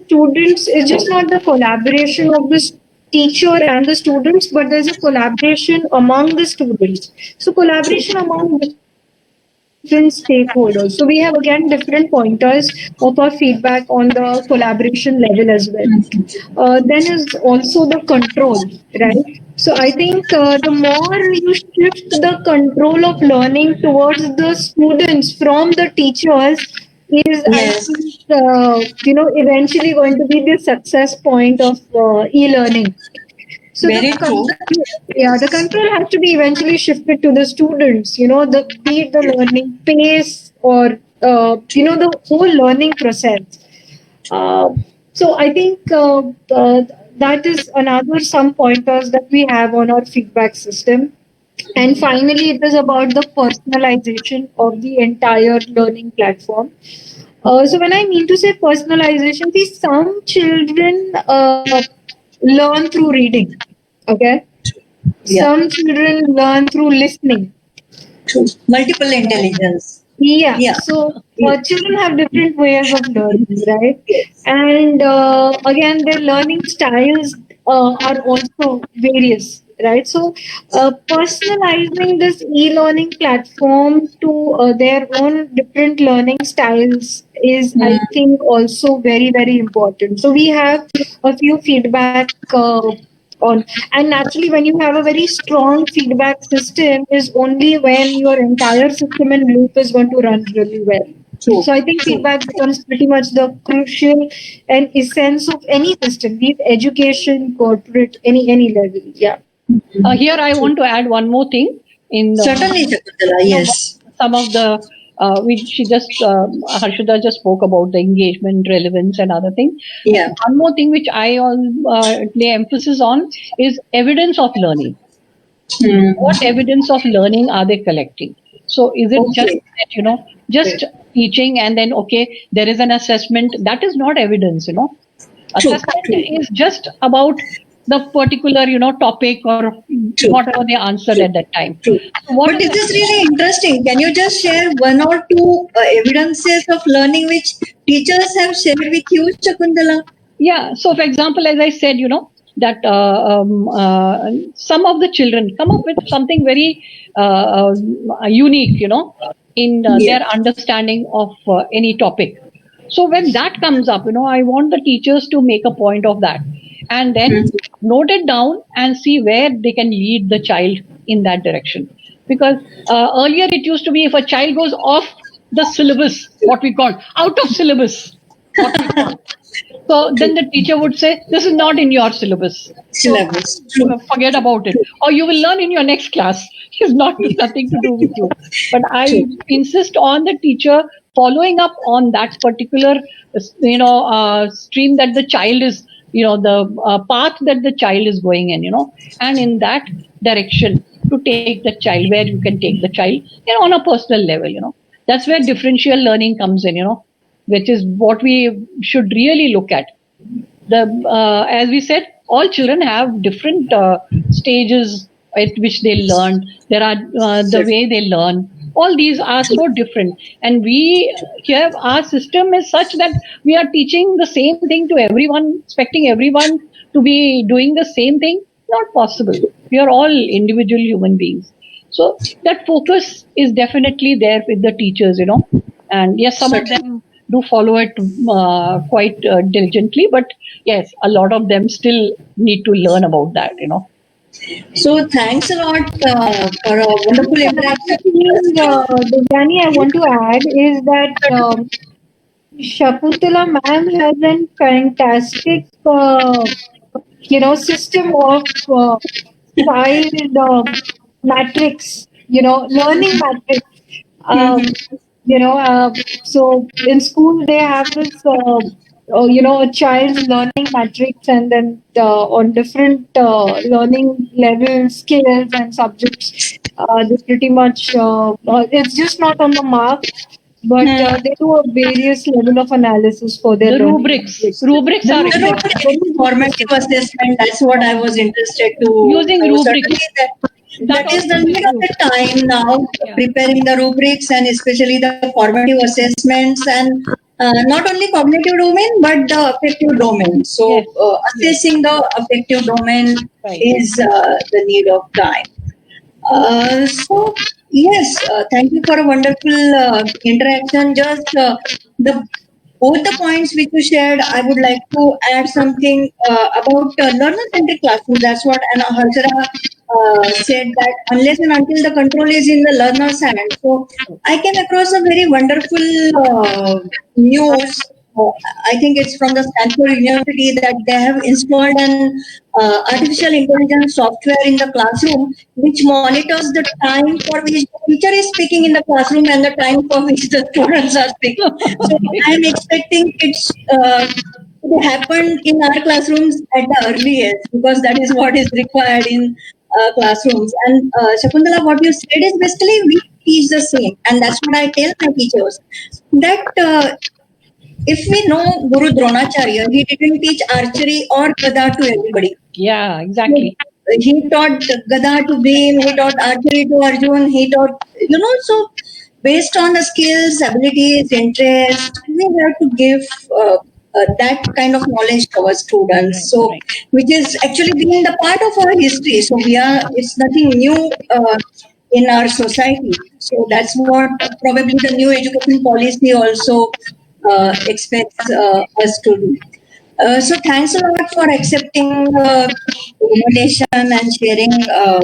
students is just not the collaboration of the teacher and the students, but there's a collaboration among the students. So collaboration among different stakeholders. So we have again different pointers of our feedback on the collaboration level as well. Then is also the control, right? So I think the more you shift the control of learning towards the students from the teachers is, I Yes. think, eventually going to be the success point of e-learning. So Very true. the control has to be eventually shifted to the students. Be it the learning pace or the whole learning process. Uh, so I think that is another some pointers that we have on our feedback system. And finally, it is about the personalization of the entire learning platform. So when I mean to say personalization, see, some children learn through reading. Okay. Yeah. Some children learn through listening. True. Multiple intelligence. Yeah. Yeah. So children have different ways of learning, right? And again, their learning styles are also various, right? So personalizing this e-learning platform to their own different learning styles is, I think, also very, very important. So we have a few feedback on, and naturally when you have a very strong feedback system is only when your entire system and loop is going to run really well. True. So I think feedback becomes pretty much the crucial and essence of any system, be it education, corporate, any level. Yeah. Here, I want to add one more thing. Certainly, Shakuntala, yes. Some of the Harshada just spoke about the engagement, relevance, and other things. Yeah. One more thing which I lay emphasis on is evidence of learning. What evidence of learning are they collecting? So is it just that, just teaching and then there is an assessment? That is not evidence. Assessment is just about the particular topic or whatever they answered at that time. True. But this is really interesting. Can you just share one or two evidences of learning which teachers have shared with you, Shakuntala? Yeah. So, for example, as I said, that some of the children come up with something very unique, in their understanding of any topic. So when that comes up, I want the teachers to make a point of that and then note it down and see where they can lead the child in that direction. Because earlier it used to be if a child goes off the syllabus, what we call out of syllabus, what we call, So then the teacher would say, this is not in your syllabus. Syllabus. True. Forget about it. Or you will learn in your next class. It's nothing to do with you. But I True. insist on the teacher following up on that particular, stream that the child is, the path that the child is going in, and in that direction to take the child, where you can take the child, on a personal level, That's where differential learning comes in, which is what we should really look at. As we said, all children have different stages at which they learn. There are the way they learn. All these are so different, and our system is such that we are teaching the same thing to everyone, expecting everyone to be doing the same thing. Not possible. We are all individual human beings. So that focus is definitely there with the teachers, and yes, some of them do follow it quite diligently, but yes, a lot of them still need to learn about that, So thanks a lot for a wonderful interaction. Devyani, I want to add is that Shakuntala ma'am has a fantastic, system of child matrix, learning matrix. Um, so in school they have this, a child's learning matrix, and then on different learning levels, skills, and subjects, they pretty much, it's just not on the mark, but they do a various level of analysis for their the learning rubrics. matrix. Rubrics are Formative assessment, that's what I was interested to Using know. rubrics. Certainly that is the also need of the time now, Yeah. preparing the rubrics and especially the formative assessments, and not only cognitive domain but the affective domain. So Yes. assessing the affective domain Right. is the need of time. So yes, thank you for a wonderful interaction. Just the both the points which you shared, I would like to add something about learner-centric classroom. That's what Anna Harshara said, that unless and until the control is in the learner's hand. So I came across a very wonderful news. I think it's from the Stanford University, that they have installed an artificial intelligence software in the classroom which monitors the time for which the teacher is speaking in the classroom and the time for which the students are speaking. So I am expecting it's to happen in our classrooms at the earliest, because that is what is required in classrooms. And Shakuntala, what you said is basically we teach the same, and that's what I tell my teachers, that if we know Guru Dronacharya, he didn't teach archery or Gada to everybody. Yeah, exactly. He taught Gada to Bhim, he taught archery to Arjun, he taught, so based on the skills, abilities, interest, we have to give that kind of knowledge to our students. So, Right. which is actually being the part of our history. So, it's nothing new in our society. So, that's what probably the new education policy also expects us to do. So thanks a lot for accepting the invitation and sharing a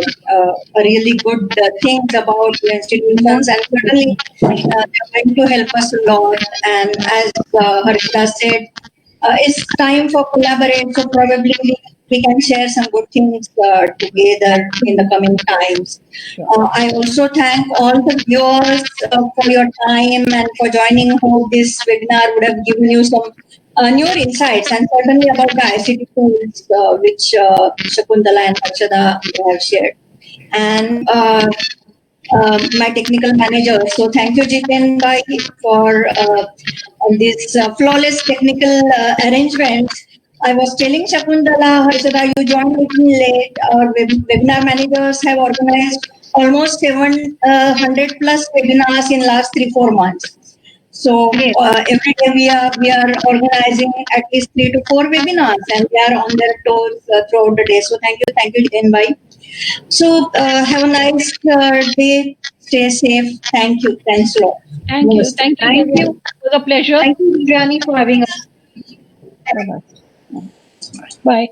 really good things about the institutions, and certainly they're going to help us a lot. And as Harshita said, it's time for collaborate. So probably we can share some good things together in the coming times. I also thank all the viewers for your time and for joining. Hope this webinar would have given you some newer insights, and certainly about the ICT tools which Shakuntala and Harshada have shared. And my technical manager. So thank you, Jiten Bhai, for this flawless technical arrangements. I was telling Shakuntala, Harshada, you joined little late. Our webinar managers have organized almost 700 plus webinars in last 3-4 months. So every day we are organizing at least 3 to 4 webinars, and we are on their toes throughout the day. So thank you, Jiten Bhai. So have a nice day. Stay safe. Thank you. Thanks a lot. Thank you. Thank you. Thank you. It was a pleasure. Thank you, Devyani, for having us. Bye.